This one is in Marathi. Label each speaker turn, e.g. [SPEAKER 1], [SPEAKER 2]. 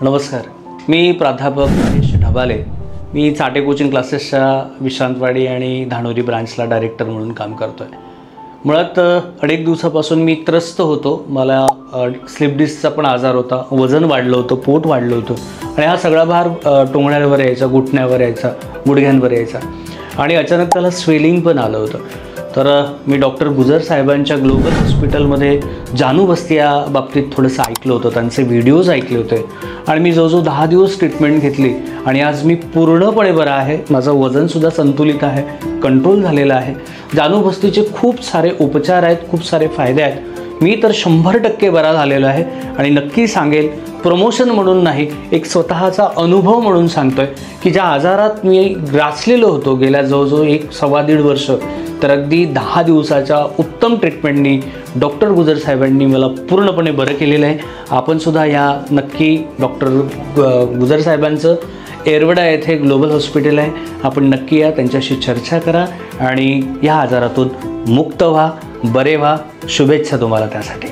[SPEAKER 1] नमस्कार, मी प्राध्यापक महेश ढबाले. मी चाटे कोचिंग क्लासेसच्या विश्रांतवाडी आणि धानोरी ब्रांचला डायरेक्टर म्हणून काम करतो आहे. मुळात अनेक दिवसापासून मी त्रस्त होतो. मला स्लिप डिस्कचा पण आजार होता, वजन वाढलं होतं, पोट वाढलं होतं आणि हा सगळा भार टोंगण्यावर यायचा, घुटण्यावर यायचा, गुडघ्यांवर यायचा आणि अचानक त्याला स्वेलिंग पण आलं होतं. तर मी डॉक्टर गुजर साहेबांच्या ग्लोबल हॉस्पिटलमध्ये जानू बस्ती या बाबतीत थोडंसं ऐकलं होतं, त्यांचे व्हिडिओज ऐकले होते आणि मी जवळजवळ 10 दिवस ट्रीटमेंट घेतली आणि आज मी पूर्णपणे बरा आहे. माझं वजनसुद्धा संतुलित आहे, कंट्रोल झालेलं आहे. जानू बस्तीचे खूप सारे उपचार आहेत, खूप सारे फायदे आहेत. मी तर 100% बरा झालेलो आहे आणि नक्की सांगेल, प्रमोशन म्हणून नाही, एक स्वतःचा अनुभव म्हणून सांगतोय की ज्या आजारात मी ग्रासलेलो होतो गेल्या जवळजवळ 1-1.25 वर्ष, तर अगदी 10 दिवसाच्या उत्तम ट्रीटमेंटनी डॉक्टर गुजर साहेबांनी मला पूर्णपणे बरं केलेलं आहे. आपण सुद्धा या नक्की डॉक्टर गुजर साहेबांचं येरवडा येथे ग्लोबल हॉस्पिटल आहे, आपण नक्की या, त्यांच्याशी चर्चा करा आणि या आजारातून मुक्त व्हा, बरे व्हा. शुभेच्छा तुम्हाला त्यासाठी.